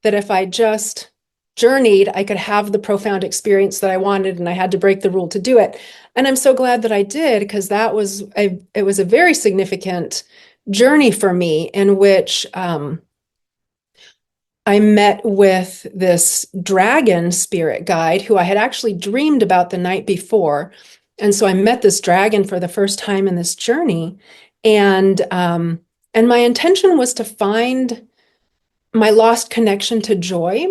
that if I just journeyed, I could have the profound experience that I wanted, and I had to break the rule to do it. And I'm so glad that I did, because it was a very significant journey for me in which I met with this dragon spirit guide who I had actually dreamed about the night before. And so I met this dragon for the first time in this journey. And my intention was to find my lost connection to joy.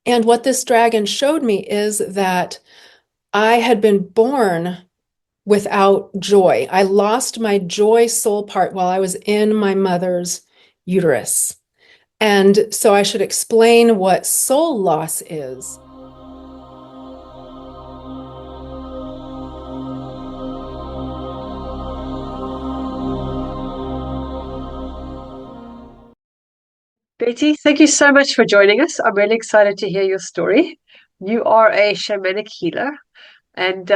And what this dragon showed me is that I had been born without joy. I lost my joy soul part while I was in my mother's uterus. And so I should explain what soul loss is. Betti, thank you so much for joining us. I'm really excited to hear your story. You are a shamanic healer. And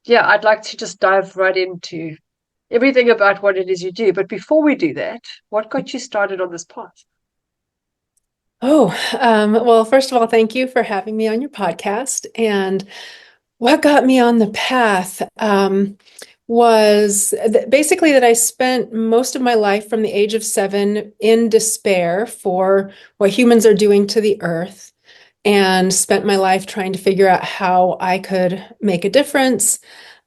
yeah, I'd like to just dive right into everything about what it is you do. But before we do that, what got you started on this path? Well, first of all, thank you for having me on your podcast. And what got me on the path was basically that I spent most of my life from the age of 7 in despair for what humans are doing to the earth, and spent my life trying to figure out how I could make a difference.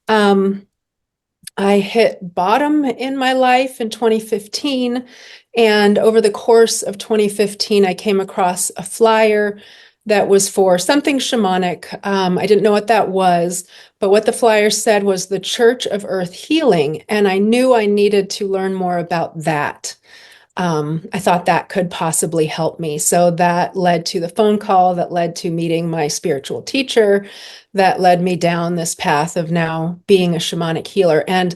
Um, I hit bottom in my life in 2015. And over the course of 2015, I came across a flyer that was for something shamanic. I didn't know what that was, but what the flyer said was the Church of Earth Healing. And I knew I needed to learn more about that. I thought that could possibly help me. So that led to the phone call, that led to meeting my spiritual teacher, that led me down this path of now being a shamanic healer. And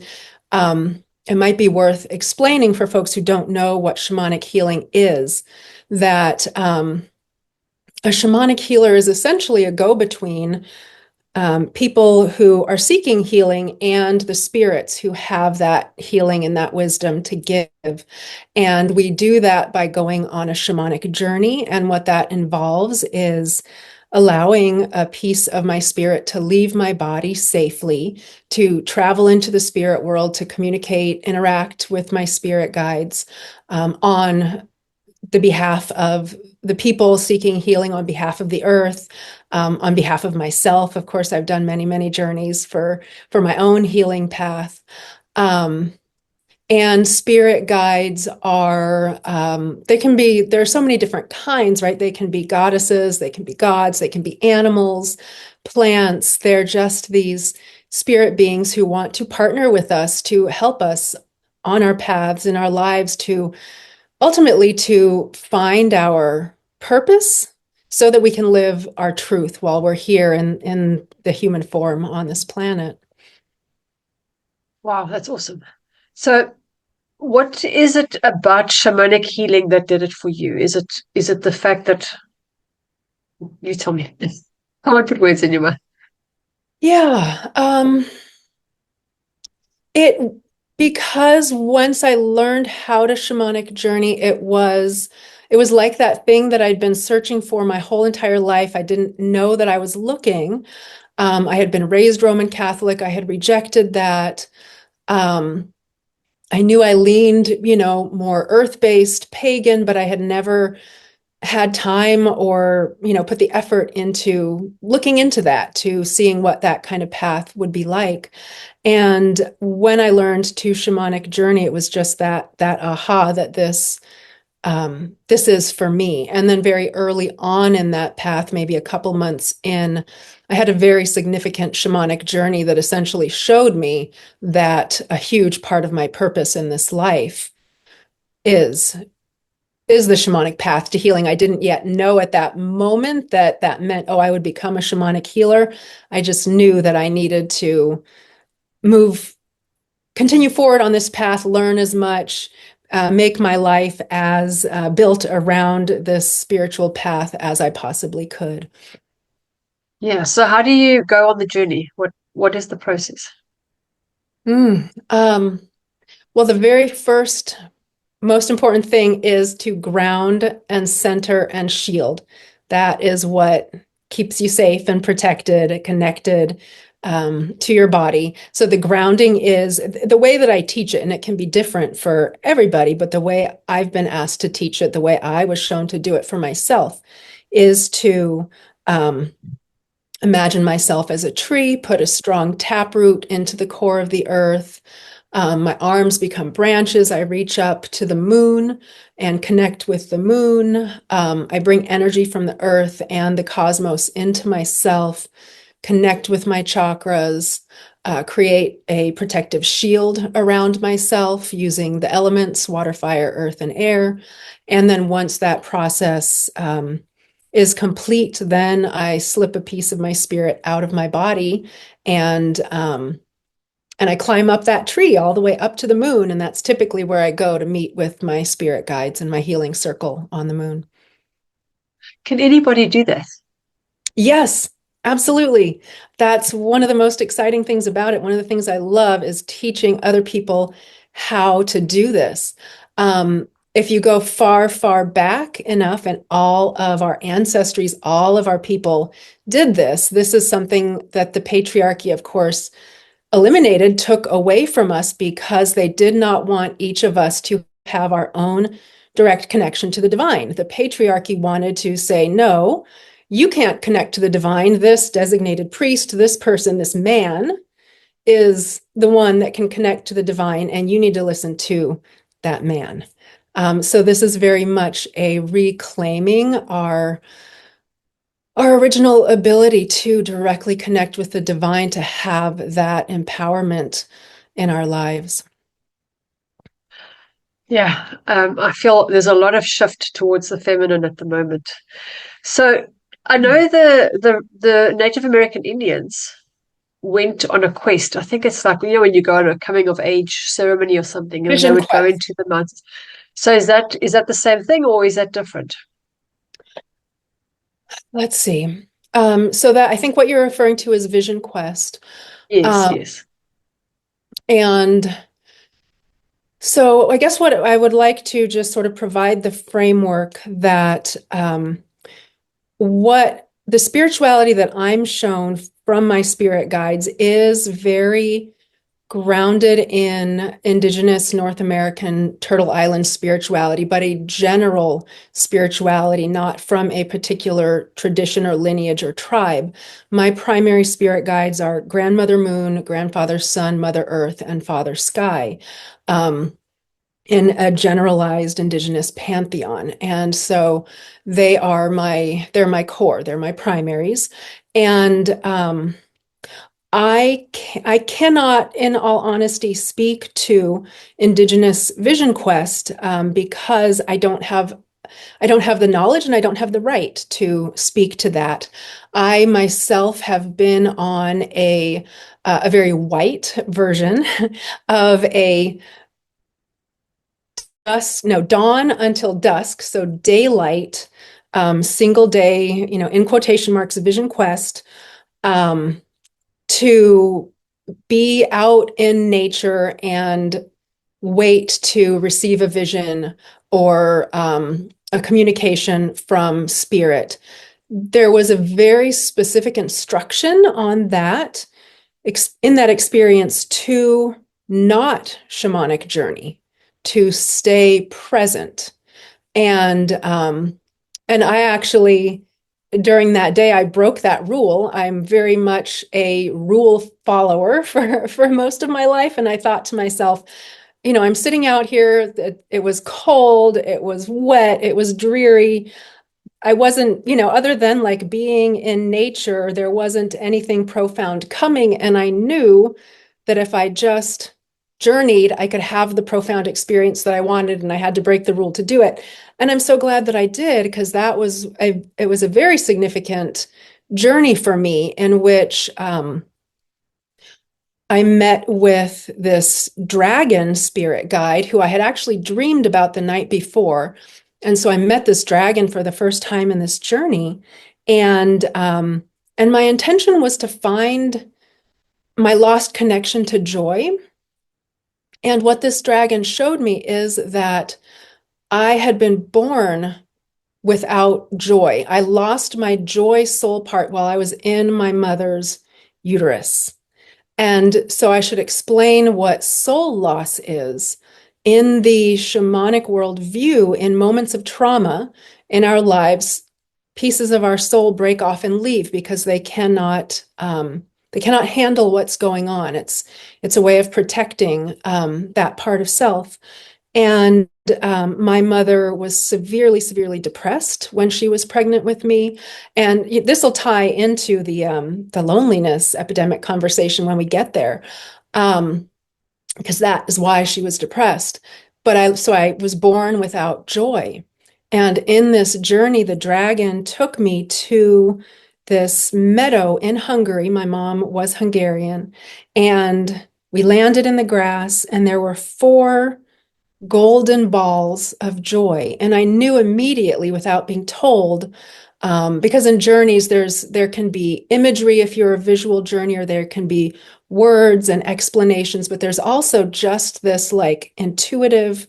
it might be worth explaining for folks who don't know what shamanic healing is, that a shamanic healer is essentially a go-between people who are seeking healing and the spirits who have that healing and that wisdom to give. And we do that by going on a shamanic journey. And what that involves is allowing a piece of my spirit to leave my body safely, to travel into the spirit world, to communicate, interact with my spirit guides on the behalf of the people seeking healing, on behalf of the earth, on behalf of myself. Of course, I've done many, many journeys for my own healing path. And spirit guides are, there are so many different kinds, right? They can be goddesses, they can be gods, they can be animals, plants. They're just these spirit beings who want to partner with us to help us on our paths in our lives, to ultimately to find our purpose so that we can live our truth while we're here in the human form on this planet. Wow, that's awesome. So what is it about shamanic healing that did it for you? Is it the fact that you tell me? I won't put words in your mouth. Yeah, it because once I learned how to shamanic journey, it was like that thing that I'd been searching for my whole entire life. I didn't know that I was looking. I had been raised Roman Catholic. I had rejected that. I knew I leaned, more earth-based pagan, but I had never had time or, put the effort into looking into that, to seeing what that kind of path would be like. And when I learned to shamanic journey, it was just that aha, that this is for me. And then very early on in that path, maybe a couple months in, I had a very significant shamanic journey that essentially showed me that a huge part of my purpose in this life is is the shamanic path to healing. I didn't yet know at that moment that that meant, oh, I would become a shamanic healer. I just knew that I needed to move continue forward on this path, learn as much, make my life as built around this spiritual path as I possibly could. Yeah. So how do you go on the journey? What is the process? Mm, well, the very first most important thing is to ground and center and shield. That is what keeps you safe and protected, connected to your body. So the grounding is the way that I teach it, and it can be different for everybody, but the way I've been asked to teach it, the way I was shown to do it for myself, is to imagine myself as a tree, put a strong taproot into the core of the earth. My arms become branches. I reach up to the moon and connect with the moon. I bring energy from the earth and the cosmos into myself, connect with my chakras, create a protective shield around myself using the elements, water, fire, earth, and air. And then once that process is complete, then I slip a piece of my spirit out of my body and I climb up that tree all the way up to the moon. And that's typically where I go to meet with my spirit guides and my healing circle on the moon. Can anybody do that? Yes, absolutely. That's one of the most exciting things about it. One of the things I love is teaching other people how to do this. If you go far, far back enough, and all of our ancestries, all of our people did this. This is something that the patriarchy, of course, eliminated, took away from us because they did not want each of us to have our own direct connection to the divine. The patriarchy wanted to say, no, you can't connect to the divine. This designated priest, this person, this man is the one that can connect to the divine, and you need to listen to that man. So this is very much a reclaiming our original ability to directly connect with the divine, to have that empowerment in our lives. Yeah, I feel there's a lot of shift towards the feminine at the moment. So I know the Native American Indians went on a quest. I think it's like, when you go on a coming of age ceremony or something, and they Vision would go quest. into the mountains. So is that the same thing, or is that different? Let's see. So that I think what you're referring to is Vision Quest. Yes, Um, yes. and so I guess what I would like to just sort of provide the framework that what the spirituality that I'm shown from my spirit guides is very grounded in Indigenous North American Turtle Island spirituality, but a general spirituality, not from a particular tradition or lineage or tribe. My primary spirit guides are Grandmother Moon, Grandfather Sun, Mother Earth, and Father Sky. In a generalized Indigenous pantheon. And so they're my core, they're my primaries. And I cannot, in all honesty, speak to Indigenous Vision Quest because I don't have the knowledge and I don't have the right to speak to that. I myself have been on a very white version of a dawn until dusk, so daylight, single day, in quotation marks, Vision Quest, um, to be out in nature and wait to receive a vision or a communication from spirit. There was a very specific instruction on that, in that experience, to not shamanic journey, to stay present. And I actually, during that day, I broke that rule. I'm very much a rule follower for most of my life. And I thought to myself, I'm sitting out here, it was cold, it was wet, it was dreary. I wasn't, other than like being in nature, there wasn't anything profound coming. And I knew that if I just journeyed, I could have the profound experience that I wanted, and I had to break the rule to do it. And I'm so glad that I did, because it was a very significant journey for me in which I met with this dragon spirit guide who I had actually dreamed about the night before. And so I met this dragon for the first time in this journey. And my intention was to find my lost connection to joy. And what this dragon showed me is that I had been born without joy. I lost my joy soul part while I was in my mother's uterus. And so I should explain what soul loss is. In the shamanic worldview, in moments of trauma in our lives, pieces of our soul break off and leave because they cannot handle what's going on. It's a way of protecting that part of self. And my mother was severely, severely depressed when she was pregnant with me. And this will tie into the loneliness epidemic conversation when we get there, because that is why she was depressed. So I was born without joy. And in this journey, the dragon took me to this meadow in Hungary. My mom was Hungarian. And we landed in the grass, and there were four golden balls of joy. And I knew immediately without being told, because in journeys, there can be imagery if you're a visual journeyer, there can be words and explanations, but there's also just this like intuitive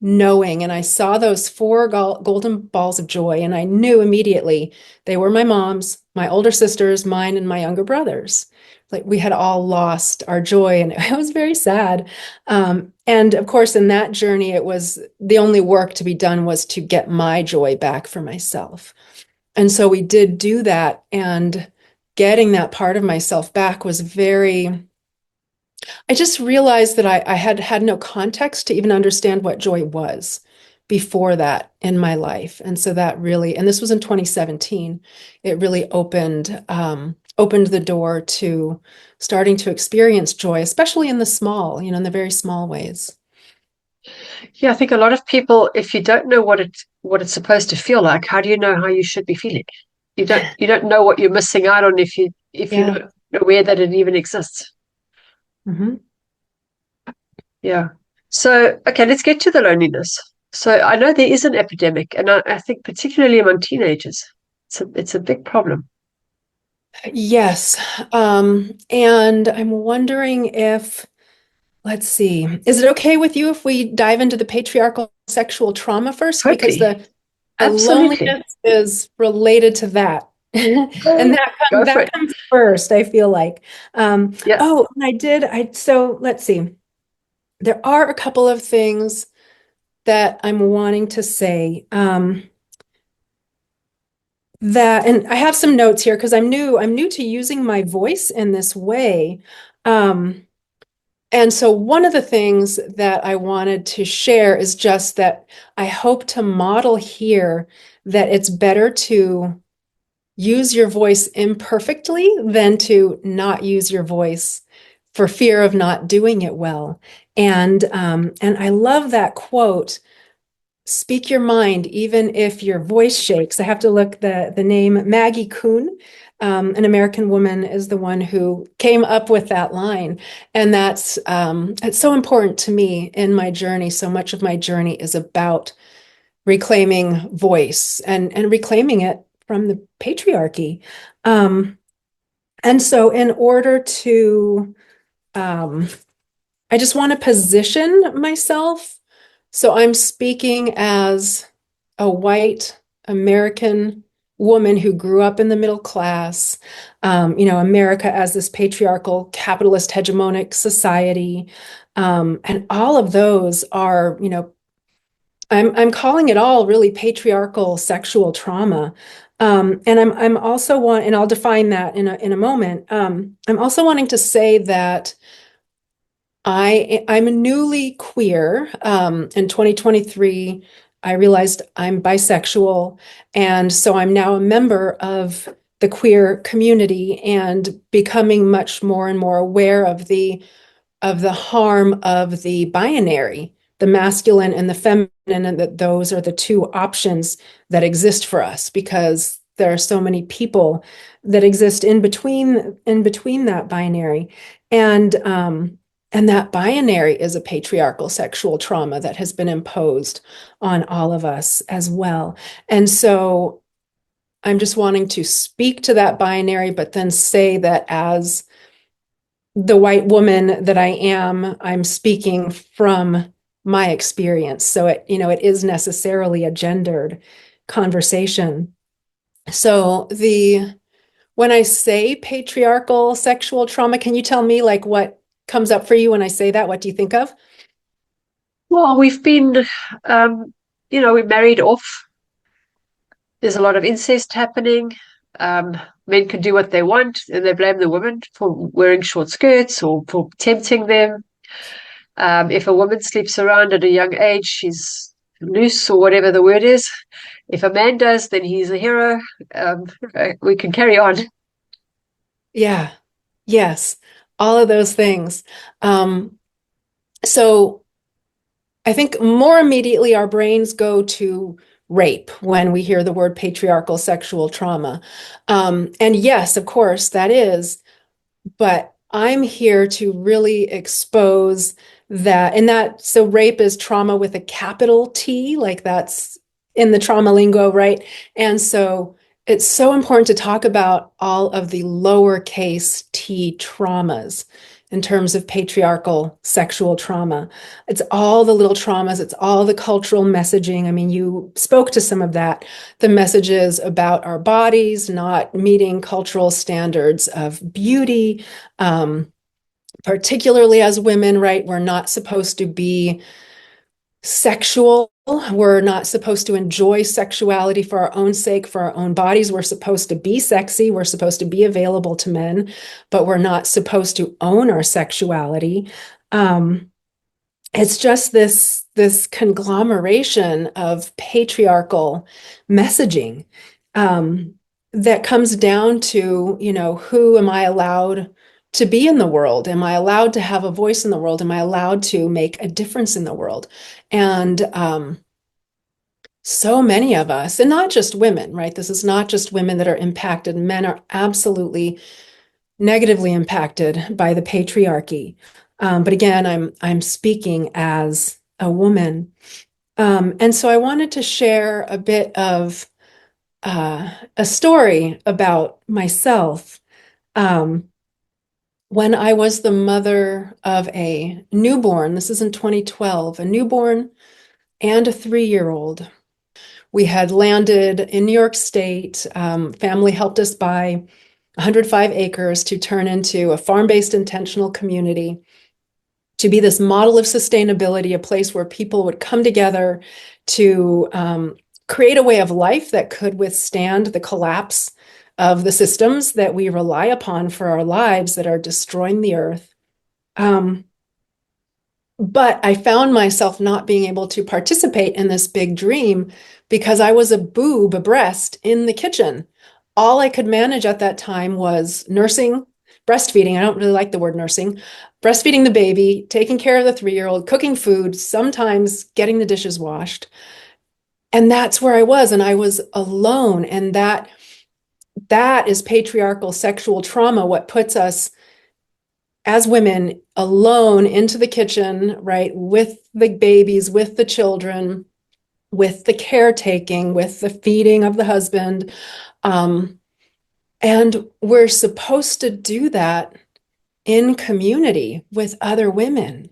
knowing. And I saw those four golden balls of joy, and I knew immediately they were my mom's, my older sister's, mine, and my younger brother's. Like we had all lost our joy, and it was very sad. And of course, in that journey, it was the only work to be done was to get my joy back for myself. And so we did do that, and getting that part of myself back was very, I just realized that I had no context to even understand what joy was before that in my life. And so that really, and this was in 2017, it really opened the door to starting to experience joy, especially in the small, in the very small ways. Yeah, I think a lot of people, if you don't know what it's supposed to feel like, how do you know how you should be feeling? You don't know what you're missing out on if you're Yeah. not aware that it even exists. Hmm. Yeah. So, okay, let's get to the loneliness. So I know there is an epidemic, and I think particularly among teenagers, it's a big problem. Yes. And I'm wondering if, let's see, is it okay with you if we dive into the patriarchal sexual trauma first? Because Totally. the Absolutely. loneliness is related to that. And Go for that it. comes first, I feel like. Yeah. Oh, and so let's see. There are a couple of things that I'm wanting to say. And I have some notes here because I'm new to using my voice in this way. Um, and so one of the things that I wanted to share is just that I hope to model here that it's better to use your voice imperfectly than to not use your voice for fear of not doing it well. And I love that quote, speak your mind even if your voice shakes. I have to look the name Maggie Kuhn, an American woman, is the one who came up with that line. And it's so important to me in my journey. So much of my journey is about reclaiming voice and reclaiming it from the patriarchy. Um, and so in order to um, I just want to position myself. So I'm speaking as a white American woman who grew up in the middle class, America as this patriarchal, capitalist, hegemonic society. And all of those are, I'm calling it all really patriarchal sexual trauma. And I'm also and I'll define that in a moment. I'm also wanting to say that I'm a newly queer. In 2023, I realized I'm bisexual, and so I'm now a member of the queer community and becoming much more and more aware of the harm of the binary, the masculine and the feminine, and that those are the two options that exist for us because there are so many people that exist in between that binary. And that binary is a patriarchal sexual trauma that has been imposed on all of us as well. And so I'm just wanting to speak to that binary, but then say that as the white woman that I am, I'm speaking from my experience. So it is necessarily a gendered conversation. So when I say patriarchal sexual trauma, can you tell me like what comes up for you when I say that? What do you think of? Well, we've been, we married off. There's a lot of incest happening. Men can do what they want, and they blame the women for wearing short skirts or for tempting them. If a woman sleeps around at a young age, she's loose or whatever the word is. If a man does, then he's a hero. Um, we can carry on. Yeah. Yes. All of those things. Um, so I think more immediately our brains go to rape when we hear the word patriarchal sexual trauma. And yes, of course, that is. But I'm here to really expose that. And so rape is trauma with a capital T, like that's in the trauma lingo, right? And so it's so important to talk about all of the lowercase t traumas in terms of patriarchal sexual trauma. It's all the little traumas, it's all the cultural messaging. I mean, you spoke to some of that, the messages about our bodies not meeting cultural standards of beauty, particularly as women, right? We're not supposed to be sexual. We're not supposed to enjoy sexuality for our own sake, for our own bodies. We're supposed to be sexy. We're supposed to be available to men, but we're not supposed to own our sexuality. Um, it's just this conglomeration of patriarchal messaging um, that comes down to, who am I allowed to be in the world? Am I allowed to have a voice in the world? Am I allowed to make a difference in the world? And so many of us, and not just women, right? This is not just women that are impacted. Men are absolutely negatively impacted by the patriarchy. But again, I'm speaking as a woman. And so I wanted to share a bit of a story about myself. Um, when I was the mother of a newborn, this is in 2012, a newborn and a 3-year-old. We had landed in New York State. Family helped us buy 105 acres to turn into a farm-based intentional community, to be this model of sustainability, a place where people would come together to create a way of life that could withstand the collapse of the systems that we rely upon for our lives that are destroying the earth. Um, but I found myself not being able to participate in this big dream because I was a boob, a breast in the kitchen. All I could manage at that time was nursing, breastfeeding. I don't really like the word nursing, breastfeeding the baby, taking care of the 3-year-old, cooking food, sometimes getting the dishes washed. And that's where I was. And I was alone. And that is patriarchal sexual trauma, what puts us as women alone into the kitchen, right, with the babies, with the children, with the caretaking, with the feeding of the husband. And we're supposed to do that in community with other women,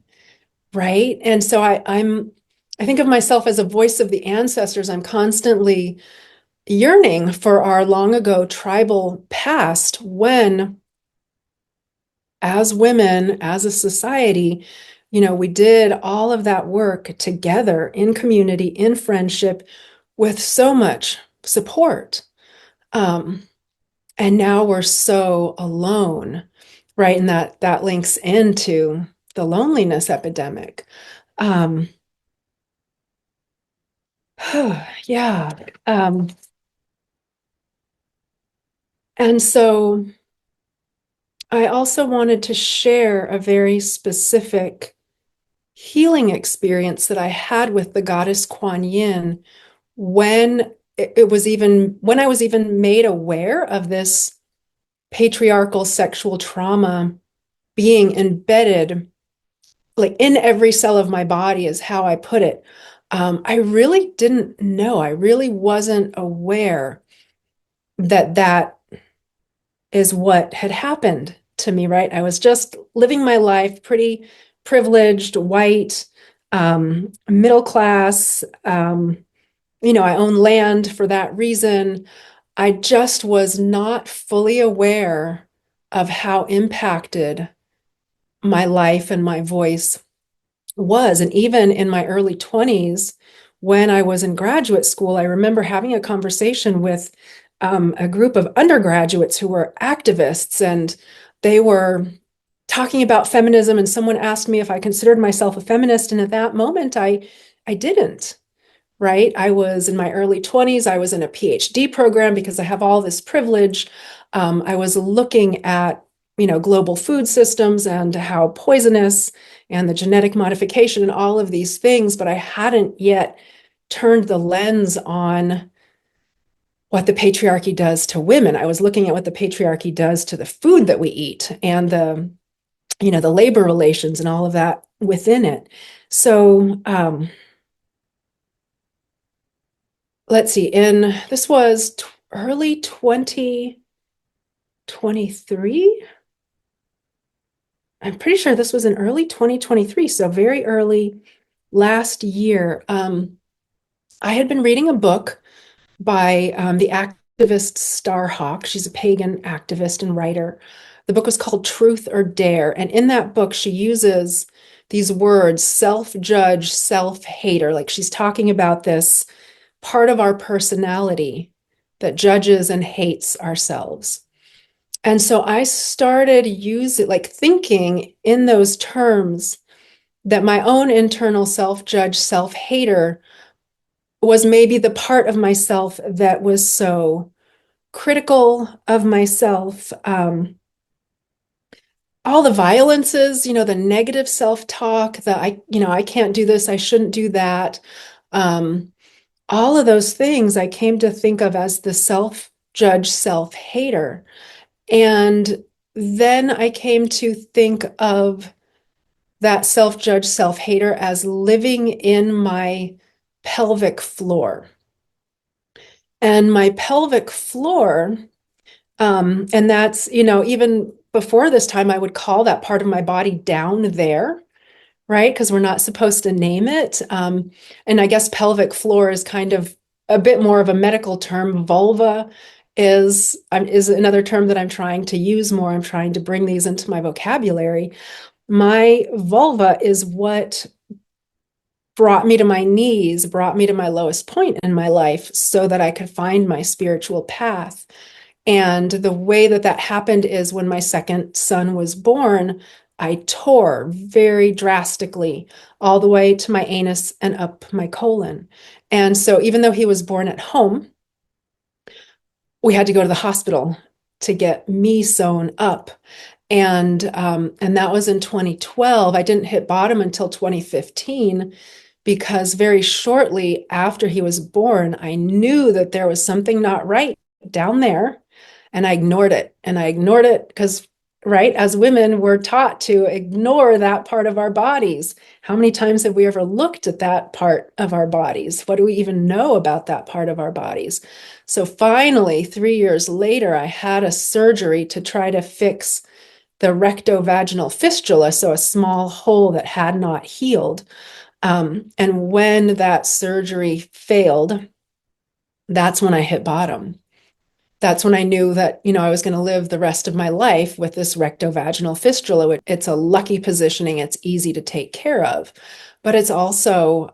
right? And so I think of myself as a voice of the ancestors. I'm constantly yearning for our long ago tribal past when, as women, as a society, we did all of that work together in community, in friendship, with so much support. Um, and now we're so alone, right? And that links into the loneliness epidemic. Um, yeah. And so I also wanted to share a very specific healing experience that I had with the goddess Kuan Yin when when I was even made aware of this patriarchal sexual trauma being embedded like in every cell of my body is how I put it. I really didn't know. I really wasn't aware that that is what had happened to me, right? I was just living my life pretty privileged, white, middle class. I own land for that reason. I just was not fully aware of how impacted my life and my voice was. And even in my early 20s, when I was in graduate school, I remember having a conversation with a group of undergraduates who were activists, and they were talking about feminism. And someone asked me if I considered myself a feminist. And at that moment, I didn't. Right. I was in my early 20s. I was in a PhD program because I have all this privilege. I was looking at, global food systems and how poisonous and the genetic modification and all of these things, but I hadn't yet turned the lens on what the patriarchy does to women. I was looking at what the patriarchy does to the food that we eat and the labor relations and all of that within it. So, let's see, this was early 2023. I'm pretty sure this was in early 2023, so very early last year. I had been reading a book by the activist Starhawk. She's a pagan activist and writer. The book was called Truth or Dare. And in that book, she uses these words, self-judge, self-hater. Like she's talking about this part of our personality that judges and hates ourselves. And so I started thinking in those terms that my own internal self-judge, self-hater was maybe the part of myself that was so critical of myself. All the violences, the negative self-talk, I can't do this, I shouldn't do that. All of those things I came to think of as the self-judge, self-hater. And then I came to think of that self-judge, self-hater as living in my pelvic floor. And my pelvic floor, and that's, even before this time, I would call that part of my body down there, right? Because we're not supposed to name it. And I guess pelvic floor is kind of a bit more of a medical term. Vulva is another term that I'm trying to use more. I'm trying to bring these into my vocabulary. My vulva is what brought me to my knees, brought me to my lowest point in my life so that I could find my spiritual path. And the way that that happened is when my second son was born, I tore very drastically all the way to my anus and up my colon. And so even though he was born at home, we had to go to the hospital to get me sewn up. And that was in 2012. I didn't hit bottom until 2015 because very shortly after he was born, I knew that there was something not right down there, and I ignored it. And I ignored it because, right, as women, we're taught to ignore that part of our bodies. How many times have we ever looked at that part of our bodies? What do we even know about that part of our bodies? So finally, 3 years later, I had a surgery to try to fix the rectovaginal fistula, so a small hole that had not healed. And when that surgery failed, that's when I hit bottom. That's when I knew that, I was going to live the rest of my life with this rectovaginal fistula. It's a lucky positioning. It's easy to take care of, but it's also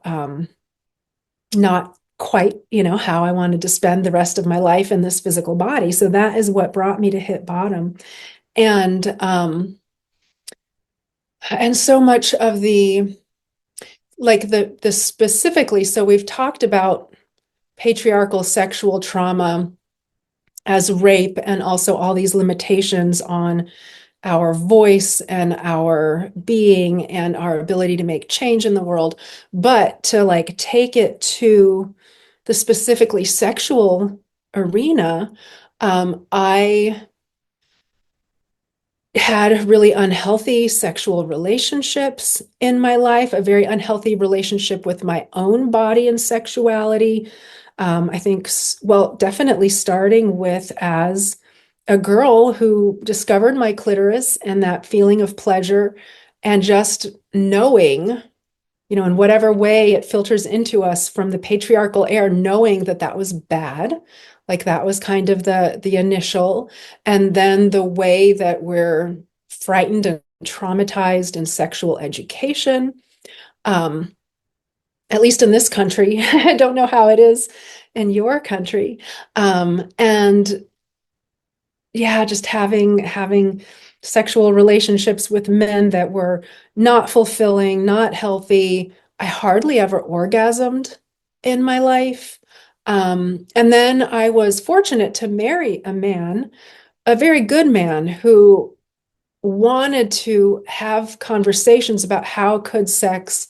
not quite, how I wanted to spend the rest of my life in this physical body. So that is what brought me to hit bottom. And so much of the specifically, so we've talked about patriarchal sexual trauma as rape and also all these limitations on our voice and our being and our ability to make change in the world. But to take it to the specifically sexual arena, I had really unhealthy sexual relationships in my life, a very unhealthy relationship with my own body and sexuality. I think, well, definitely starting with as a girl who discovered my clitoris and that feeling of pleasure and just knowing in whatever way it filters into us from the patriarchal air, knowing that that was bad. Like that was kind of the initial, and then the way that we're frightened and traumatized in sexual education. Um, at least in this country, I don't know how it is in your country. And yeah, just having sexual relationships with men that were not fulfilling, not healthy. I hardly ever orgasmed in my life. And then I was fortunate to marry a man, a very good man who wanted to have conversations about how could sex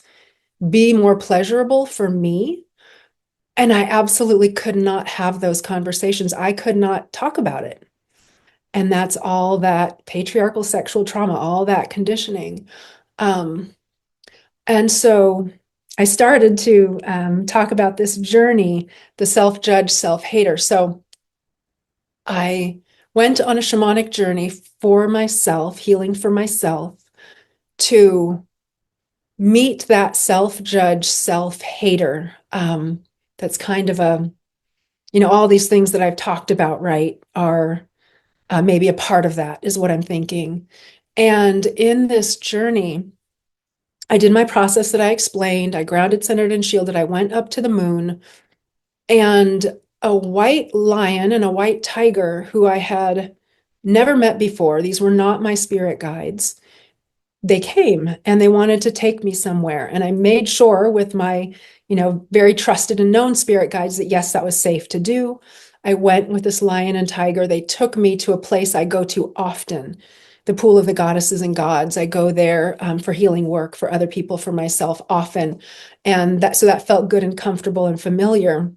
be more pleasurable for me. And I absolutely could not have those conversations. I could not talk about it. And that's all that patriarchal sexual trauma, all that conditioning. Um, and so I started to talk about this journey, the self-judge, self-hater. So I went on a shamanic journey for myself, healing for myself, to meet that self-judge, self-hater. That's kind of all these things that I've talked about, right, are maybe a part of that, is what I'm thinking. And in this journey, I did my process that I explained. I grounded, centered, and shielded. I went up to the moon, and a white lion and a white tiger who I had never met before, these were not my spirit guides, they came and they wanted to take me somewhere. And I made sure with my, very trusted and known spirit guides that yes, that was safe to do. I went with this lion and tiger. They took me to a place I go to often, the pool of the goddesses and gods. I go there for healing work for other people, for myself often. And that felt good and comfortable and familiar.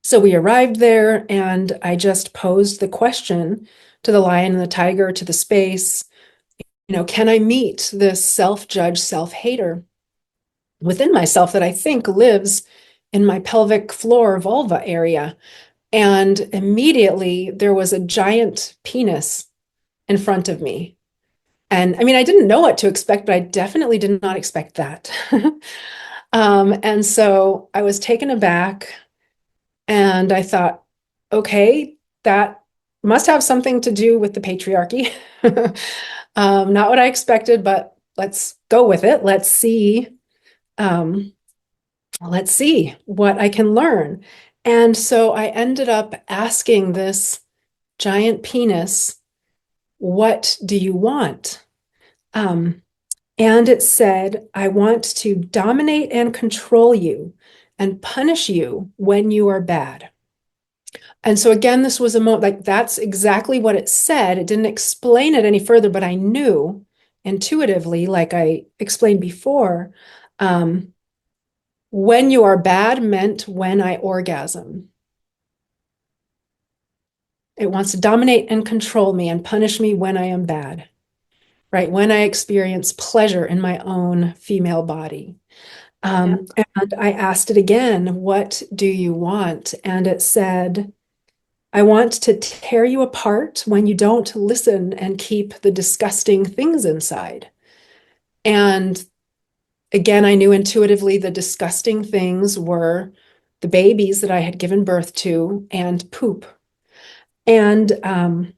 So we arrived there and I just posed the question to the lion and the tiger, to the space, can I meet this self-judge, self-hater within myself that I think lives in my pelvic floor vulva area? And immediately there was a giant penis in front of me. And I mean, I didn't know what to expect, but I definitely did not expect that. And so I was taken aback and I thought, okay, that must have something to do with the patriarchy. Not what I expected, but let's go with it. Um, let's see what I can learn. And so I ended up asking this giant penis, what do you want? Um, and it said, I want to dominate and control you and punish you when you are bad. And so again, this was a moment, like that's exactly what it said. It didn't explain it any further, but I knew intuitively, like I explained before, um, when you are bad meant when I orgasm. It wants to dominate and control me and punish me when I am bad, right? When I experience pleasure in my own female body. Yeah. And I asked it again, what do you want? And it said, I want to tear you apart when you don't listen and keep the disgusting things inside. And again, I knew intuitively the disgusting things were the babies that I had given birth to and poop. And and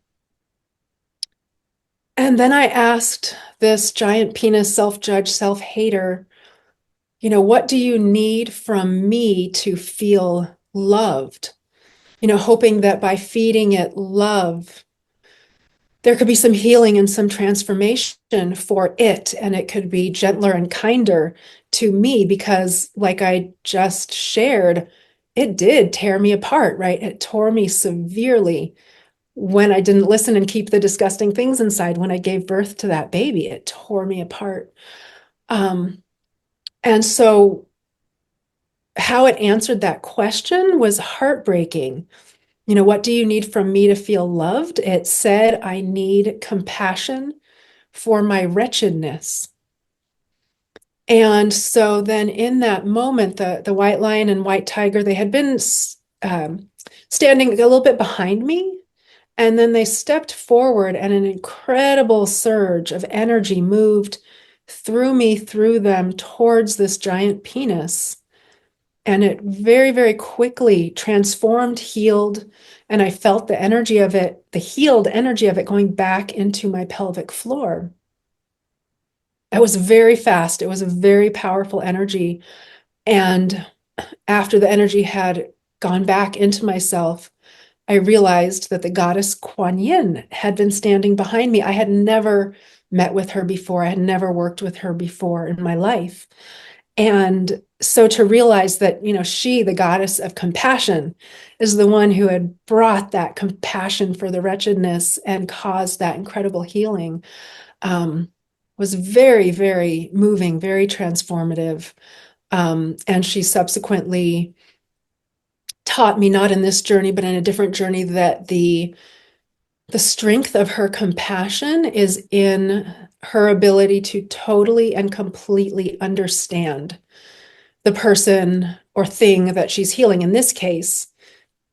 then I asked this giant penis self-judge, self-hater, what do you need from me to feel loved? Hoping that by feeding it love, there could be some healing and some transformation for it, and it could be gentler and kinder to me because, like I just shared, it did tear me apart, right? It tore me severely when I didn't listen and keep the disgusting things inside. When I gave birth to that baby, it tore me apart. And so how it answered that question was heartbreaking. What do you need from me to feel loved? It said, I need compassion for my wretchedness. And so then in that moment, the white lion and white tiger, they had been standing a little bit behind me. And then they stepped forward and an incredible surge of energy moved threw me through them towards this giant penis. And it very, very quickly transformed, healed, and I felt the energy of it, the healed energy of it going back into my pelvic floor. It was very fast. It was a very powerful energy. And after the energy had gone back into myself, I realized that the goddess Kuan Yin had been standing behind me. I had never met with her before. I had never worked with her before in my life. And so to realize that, she, the goddess of compassion, is the one who had brought that compassion for the wretchedness and caused that incredible healing, was very, very moving, very transformative. And she subsequently taught me, not in this journey, but in a different journey, that the strength of her compassion is in her ability to totally and completely understand the person or thing that she's healing. In this case,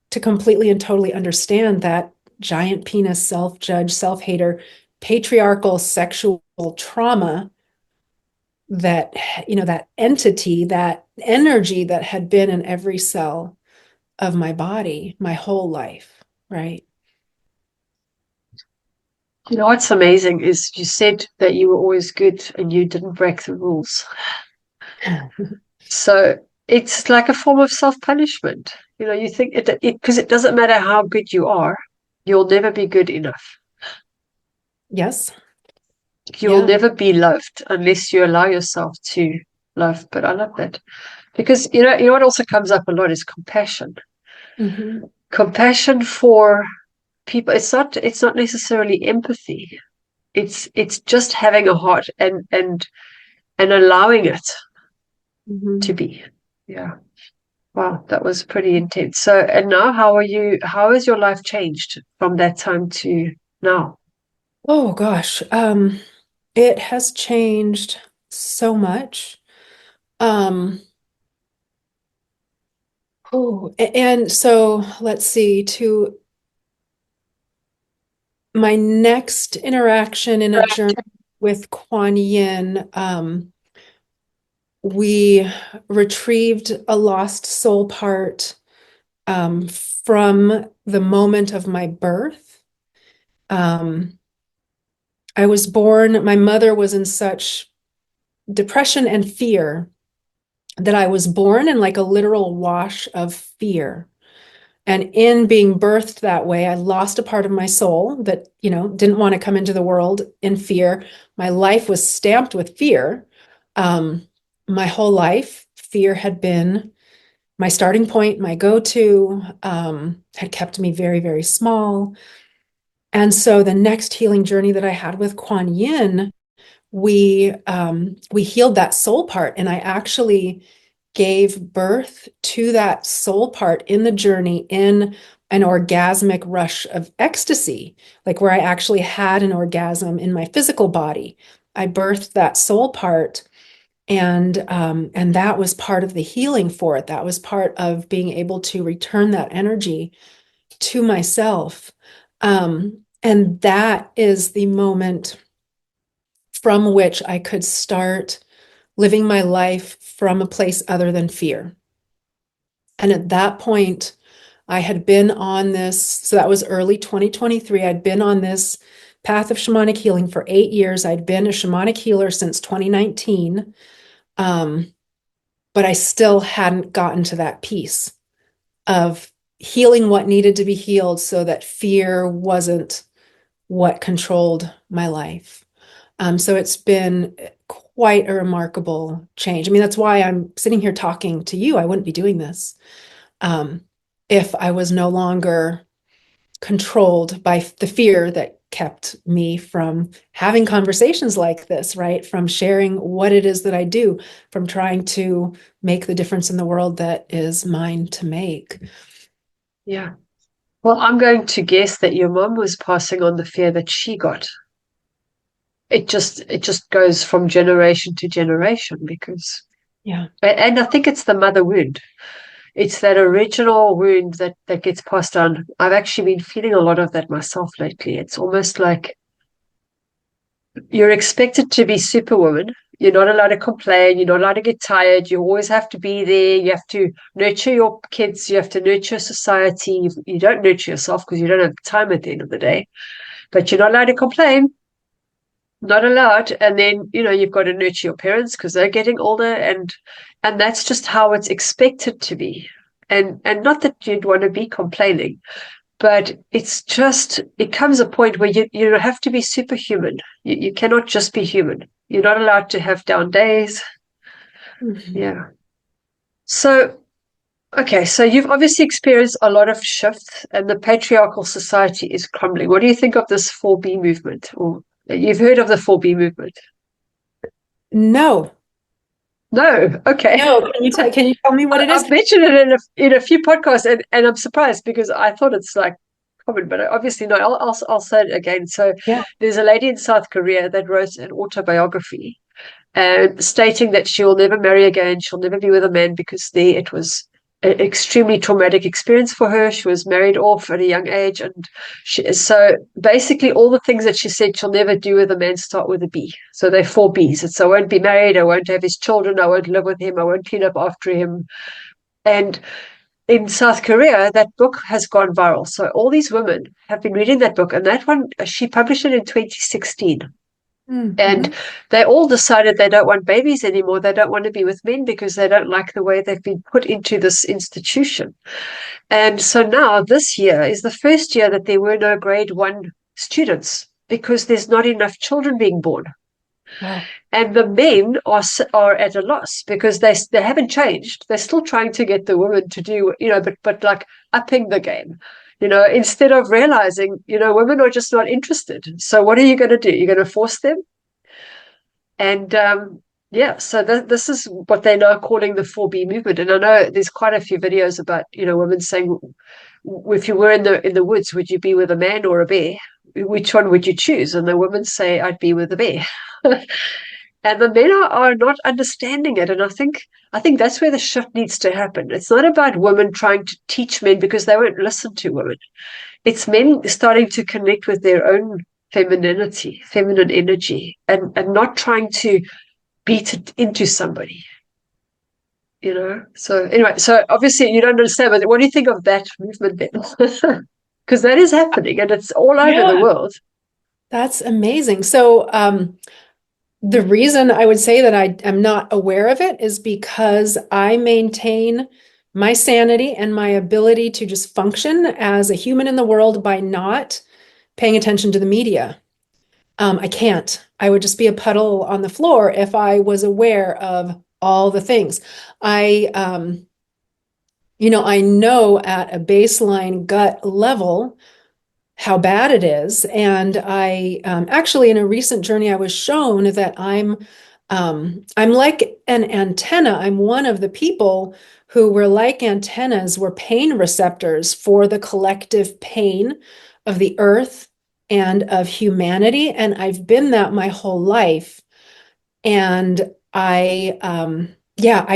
to completely and totally understand that giant penis, self-judge, self-hater, patriarchal sexual trauma, that, that entity, that energy that had been in every cell of my body, my whole life, right? You know what's amazing is you said that you were always good and you didn't break the rules. So it's like a form of self-punishment. You think it because it doesn't matter how good you are, you'll never be good enough. Yes. You'll Yeah. never be loved unless you allow yourself to love. But I love that because you know what also comes up a lot is compassion. Mm-hmm. Compassion for people. It's not necessarily empathy. It's just having a heart and allowing it to Mm-hmm. be. Yeah. Wow, that was pretty intense. So, and now how are you? How has your life changed from that time to now? Oh gosh. It has changed so much. Um, and so let's see, to my next interaction in a journey with Kuan Yin, we retrieved a lost soul part from the moment of my birth. Um, I was born, my mother was in such depression and fear that I was born in like a literal wash of fear. And in being birthed that way, I lost a part of my soul that, didn't want to come into the world in fear. My life was stamped with fear. Um, my whole life, fear had been my starting point, my go-to, had kept me very, very small. And so the next healing journey that I had with Kuan Yin, we healed that soul part, and I actually gave birth to that soul part in the journey in an orgasmic rush of ecstasy, like where I actually had an orgasm in my physical body. I birthed that soul part, and that was part of the healing for it. That was part of being able to return that energy to myself. And that is the moment from which I could start living my life from a place other than fear. And at that point, I had been on this, so that was early 2023. I'd been on this path of shamanic healing for 8 years. I'd been a shamanic healer since 2019, but I still hadn't gotten to that piece of healing what needed to be healed so that fear wasn't what controlled my life. So it's been quite a remarkable change. I mean, that's why I'm sitting here talking to you. I wouldn't be doing this if I was no longer controlled by the fear that kept me from having conversations like this, right? From sharing what it is that I do, from trying to make the difference in the world that is mine to make. Yeah. Well, I'm going to guess that your mom was passing on the fear that she got. It just goes from generation to generation because Yeah. and I think it's the mother wound. It's that original wound that gets passed down. I've actually been feeling a lot of that myself lately. It's almost like you're expected to be superwoman. You're not allowed to complain. You're not allowed to get tired. You always have to be there. You have to nurture your kids. You have to nurture society. You don't nurture yourself because you don't have time at the end of the day. But you're not allowed to complain. Not allowed. And then, you've got to nurture your parents because they're getting older, and that's just how it's expected to be. And not that you'd want to be complaining, but it's just, it comes a point where you have to be superhuman. You cannot just be human. You're not allowed to have down days. Mhm. Yeah. So, okay, so you've obviously experienced a lot of shifts and the patriarchal society is crumbling. What do you think of this 4B movement? Or you've heard of the 4B movement? No, No. Okay. no. Can you tell me what it is? I've mentioned it in a few podcasts, and I'm surprised because I thought it's like common, but obviously not. I'll say it again. So Yeah. there's a lady in South Korea that wrote an autobiography and stating that she will never marry again. She'll never be with a man because it was an extremely traumatic experience for her. She was married off at a young age, and so basically all the things that she said she'll never do with a man start with a B. So they're 4 Bs. It's I won't be married. I won't have his children. I won't live with him. I won't clean up after him. And in South Korea, that book has gone viral. So all these women have been reading that book, and that one she published it in 2016. And Mm-hmm. they all decided they don't want babies anymore. They don't want to be with men because they don't like the way they've been put into this institution. And so now this year is the first year that there were no grade 1 students because there's not enough children being born. Wow. And the men are at a loss because they haven't changed. They're still trying to get the women to do, but like upping the game. Instead of realizing, women are just not interested. So what are you going to do? You're going to force them? And yeah, so this is what they're now calling the 4B movement. And I know there's quite a few videos about, women saying, if you were in the woods, would you be with a man or a bear? Which one would you choose? And the women say, I'd be with the bear. And the men are not understanding it. And I think that's where the shift needs to happen. It's not about women trying to teach men because they won't listen to women. It's men starting to connect with their own femininity, feminine energy, and not trying to beat it into somebody. So anyway, so obviously you don't understand, but what do you think of that movement then? Because that is happening and it's all over the Yeah, world. that's amazing. So, the reason I would say that I am not aware of it is because I maintain my sanity and my ability to just function as a human in the world by not paying attention to the media. I can't. I would just be a puddle on the floor if I was aware of all the things. I, I know at a baseline gut level how bad it is. And I actually, in a recent journey, I was shown that I'm like an antenna. I'm one of the people who were like antennas, were pain receptors for the collective pain of the earth and of humanity. And I've been that my whole life. And I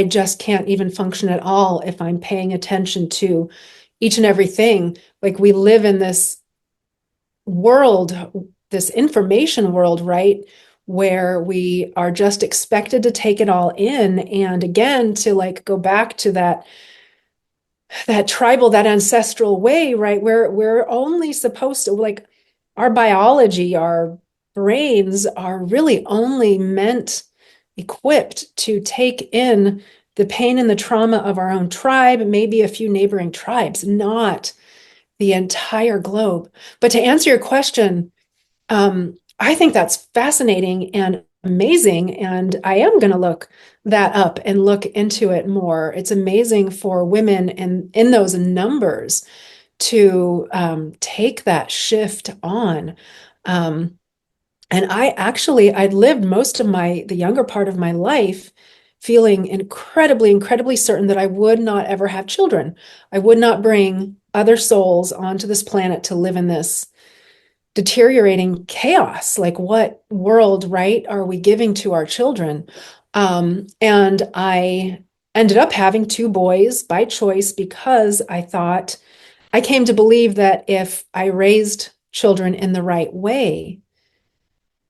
just can't even function at all if I'm paying attention to each and everything. Like we live in this world, this information world, right? Where we are just expected to take it all in. And again, to like go back to that tribal, that ancestral way, right? Where we're only supposed to like our biology, our brains are really only equipped to take in the pain and the trauma of our own tribe, maybe a few neighboring tribes, not the entire globe. But to answer your question, I think that's fascinating and amazing. And I am going to look that up and look into it more. It's amazing for women and in those numbers to take that shift on. Um, and I'd lived most of the younger part of my life feeling incredibly, incredibly certain that I would not ever have children. I would not bring other souls onto this planet to live in this deteriorating chaos. Like, what world, right, are we giving to our children? And I ended up having two boys by choice because I came to believe that if I raised children in the right way,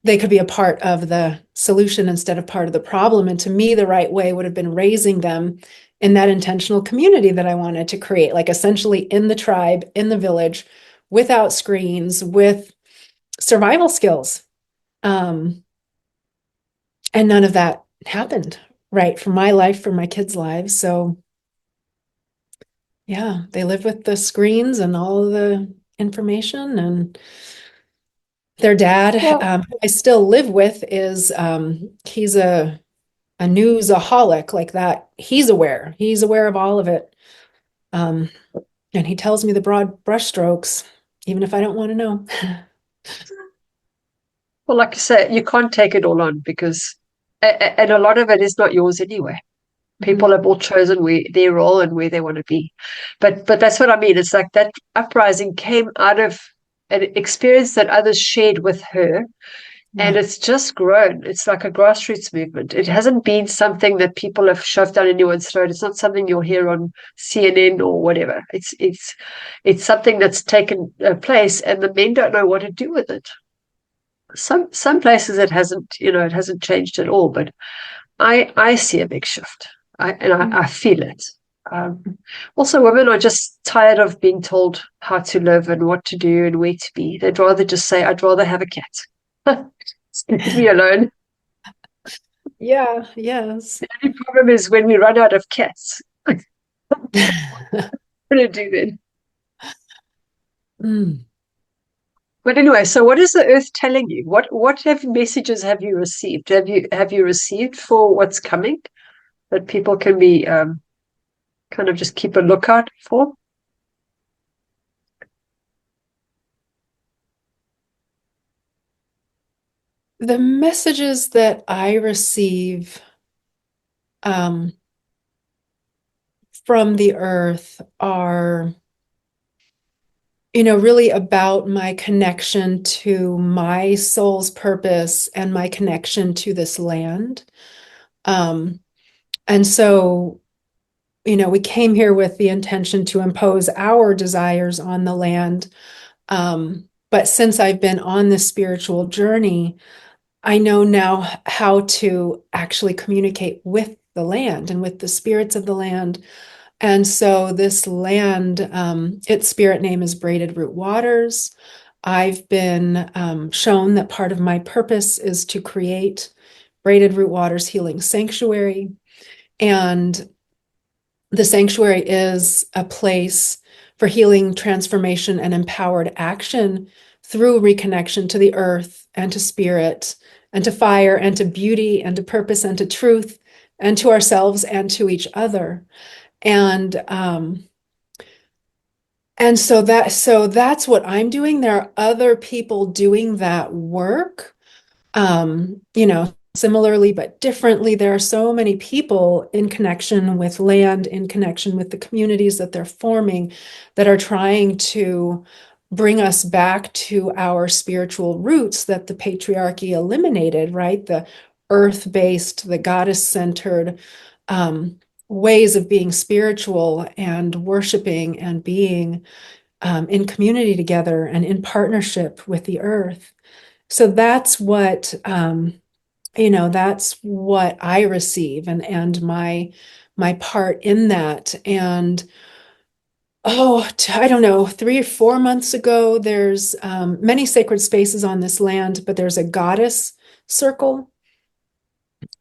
they could be a part of the solution instead of part of the problem. And to me, the right way would have been raising them in that intentional community that I wanted to create, like essentially in the tribe, in the village, without screens, with survival skills. Um, and none of that happened, right? For my life, for my kids' lives. So yeah, they live with the screens and all of the information. And their dad, Well, who I still live with, is he's a newsaholic like that. He's aware. He's aware of all of it. Um, and he tells me the broad brushstrokes, even if I don't want to know. well, like I say, you can't take it all on because, and a lot of it is not yours anyway. Mhm. People have all chosen their role and where they want to be. But that's what I mean. It's like that uprising came out of an experience that others shared with her. And Yeah. it's just grown. It's like a grassroots movement. It hasn't been something that people have shoved down anyone's throat. It's not something you'll hear on CNN or whatever. It's something that's taken place, and the men don't know what to do with it. Some places it hasn't changed at all. But I see a big shift. I feel it. Um, Also, women are just tired of being told how to live and what to do and where to be. They'd rather just say, "I'd rather have a cat." Leave me alone. Yeah, yes. The only problem is when we run out of cats. What do you do then? Mm. But anyway, so what is the earth telling you? What have messages have you received? Have you received for what's coming that people can be kind of just keep a lookout for? The messages that I receive um, from the earth are, really about my connection to my soul's purpose and my connection to this land. Um, and so, we came here with the intention to impose our desires on the land. But since I've been on this spiritual journey, I know now how to actually communicate with the land and with the spirits of the land. And so this land, its spirit name is Braided Root Waters. I've been shown that part of my purpose is to create Braided Root Waters Healing Sanctuary. And the sanctuary is a place for healing, transformation, and empowered action through reconnection to the earth and to spirit and to fire and to beauty and to purpose and to truth and to ourselves and to each other. And that's what I'm doing. There are other people doing that work, similarly but differently. There are so many people in connection with land, in connection with the communities that they're forming, that are trying to bring us back to our spiritual roots that the patriarchy eliminated, right? The earth-based, the goddess-centered ways of being spiritual and worshiping and being in community together and in partnership with the earth. So that's what I receive and my part in that. And I don't know, 3 or 4 months ago, there's many sacred spaces on this land, but there's a goddess circle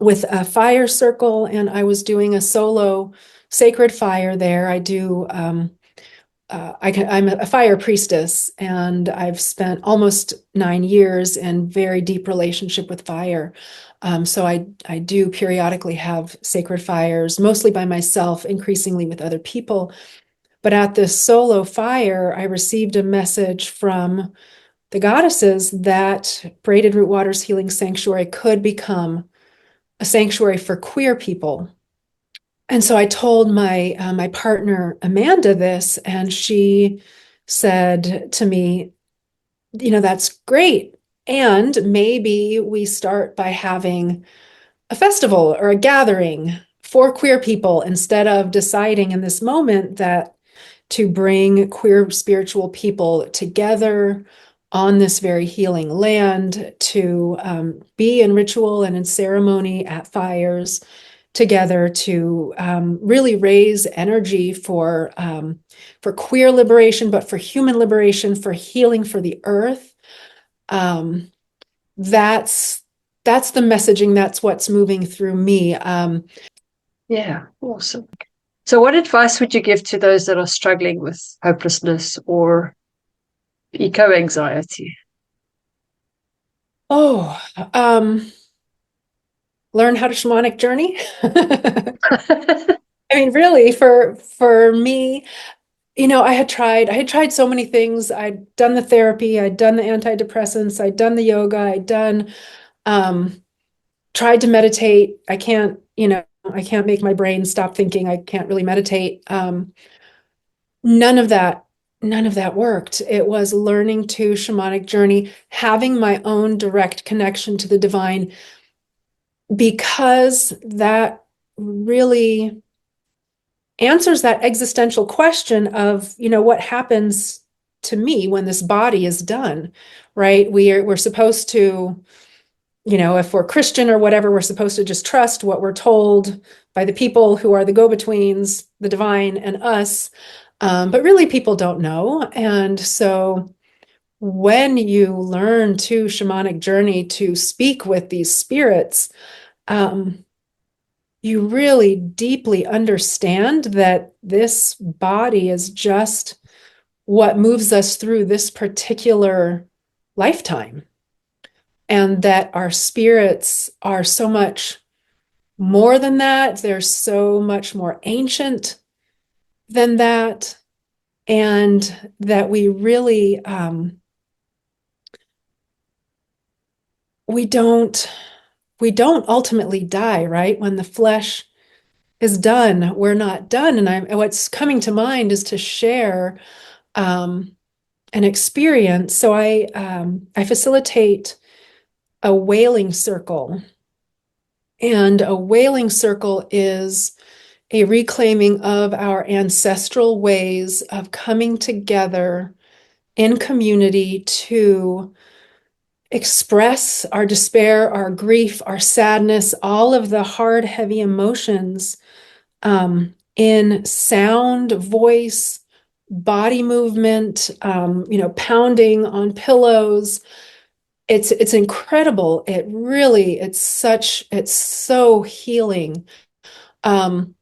with a fire circle, and I was doing a solo sacred fire there. I'm a fire priestess, and I've spent almost 9 years in very deep relationship with fire. So I do periodically have sacred fires, mostly by myself, increasingly with other people. But at this solo fire, I received a message from the goddesses that Braided Root Waters Healing Sanctuary could become a sanctuary for queer people. And so I told my partner Amanda this, and she said to me, that's great. And maybe we start by having a festival or a gathering for queer people instead of deciding in this moment that to bring queer spiritual people together on this very healing land, to be in ritual and in ceremony at fires together, to really raise energy for queer liberation, but for human liberation, for healing for the earth. Um, that's that's the messaging. That's what's moving through me. Yeah, awesome. So, what advice would you give to those that are struggling with hopelessness or eco anxiety? Oh, learn how to shamanic journey. I mean, really, for me, I had tried so many things. I'd done the therapy, I'd done the antidepressants, I'd done the yoga, I'd done um, tried to meditate. I can't make my brain stop thinking. I can't really meditate. None of that, none of that worked. It was learning to shamanic journey, having my own direct connection to the divine, because that really answers that existential question of, what happens to me when this body is done, right? We're supposed to, if we're Christian or whatever, we're supposed to just trust what we're told by the people who are the go-betweens, the divine and us. But really, people don't know. And so when you learn to shamanic journey to speak with these spirits, um, you really deeply understand that this body is just what moves us through this particular lifetime, and that our spirits are so much more than that. They're so much more ancient than that, and that we really we don't we don't ultimately die, right? When the flesh is done, we're not done. And what's coming to mind is to share um, an experience. So I facilitate a wailing circle, and a wailing circle is a reclaiming of our ancestral ways of coming together in community to express our despair, our grief, our sadness, all of the hard, heavy emotions in sound, voice, body movement, pounding on pillows. It's incredible. It's so healing. Um,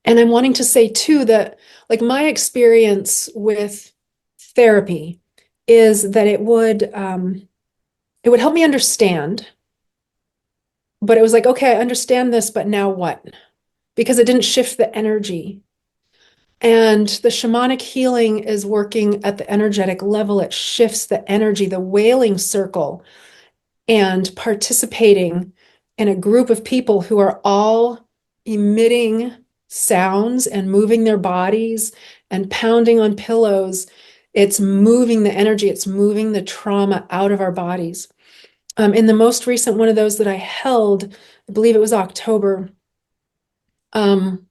and I'm wanting to say too that, like, my experience with therapy is that it would help me understand, but it was like, okay, I understand this, but now what? Because it didn't shift the energy. And the shamanic healing is working at the energetic level. It shifts the energy, the wailing circle, and participating in a group of people who are all emitting sounds and moving their bodies and pounding on pillows. It's moving the energy, it's moving the trauma out of our bodies. In the most recent one of those that I held, I believe it was October, um,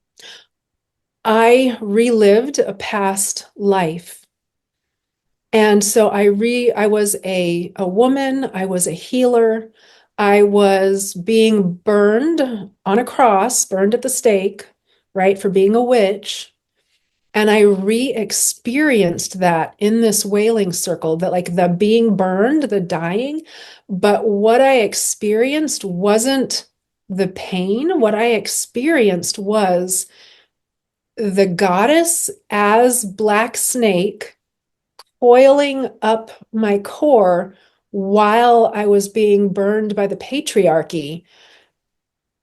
I relived a past life. And so I was a woman, I was a healer, I was being burned on a cross, burned at the stake, right, for being a witch. And I re-experienced that in this wailing circle, that, like, the being burned, the dying. But what I experienced wasn't the pain. What I experienced was the goddess as Black Snake coiling up my core while I was being burned by the patriarchy.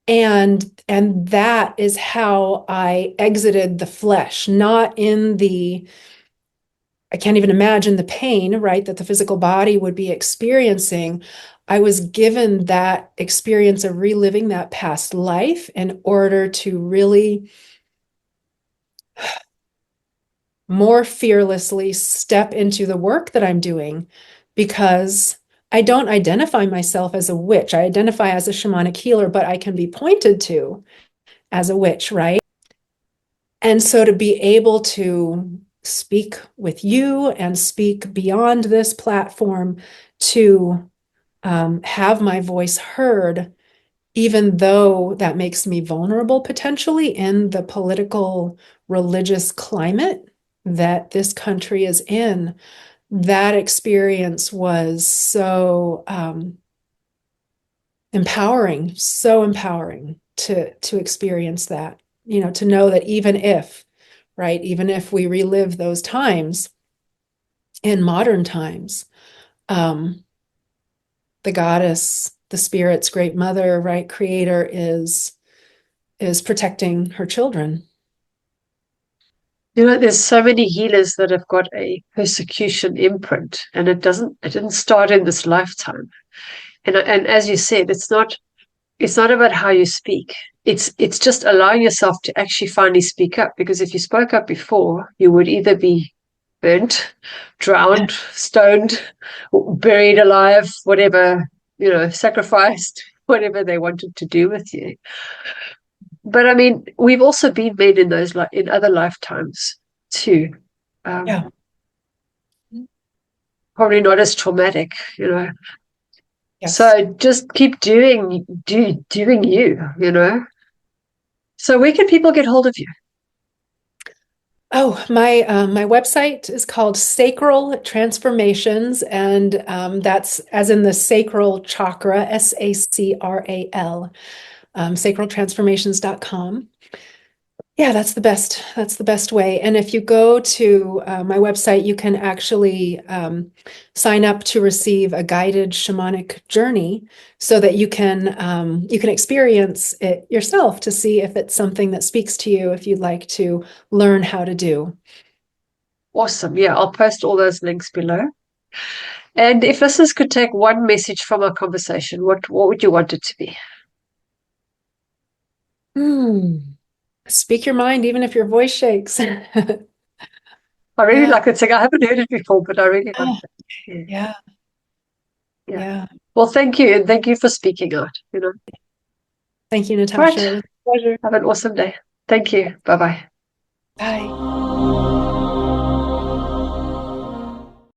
And that is how I exited the flesh, not in the, I can't even imagine the pain, right, that the physical body would be experiencing. I was given that experience of reliving that past life in order to really more fearlessly step into the work that I'm doing, because I don't identify myself as a witch. I identify as a shamanic healer, but I can be pointed to as a witch, right? And so to be able to speak with you and speak beyond this platform to have my voice heard, even though that makes me vulnerable potentially in the political, religious climate that this country is in. That experience was so empowering to experience that, to know that even if we relive those times in modern times, um, the goddess, the spirit's great mother, right, creator is protecting her children. There's so many healers that have got a persecution imprint, and it didn't start in this lifetime. And as you said, it's not about how you speak. It's just allowing yourself to actually finally speak up. Because if you spoke up before, you would either be burnt, drowned, stoned, buried alive, whatever, sacrificed, whatever they wanted to do with you. But I mean, we've also been made in those in other lifetimes too. Yeah. Um, Probably not as traumatic. Yes. So just keep doing you. So where can people get hold of you? Oh, my website is called Sacral Transformations, and that's as in the sacral chakra, SACRAL, sacraltransformations.com. Yeah, that's the best way. And if you go to my website, you can actually sign up to receive a guided shamanic journey so that you can experience it yourself to see if it's something that speaks to you, if you'd like to learn how to do. Awesome. Yeah, I'll post all those links below. And if listeners could take one message from our conversation, what would you want it to be? Hmm. Speak your mind, even if your voice shakes. I really Yeah. like that thing. I haven't heard it before, but I really like it. Yeah. Yeah. Yeah. Yeah. Well, thank you. And thank you for speaking out. Thank you, Natasha. It Right. was a pleasure. Have an awesome day. Thank you. Bye bye. Bye.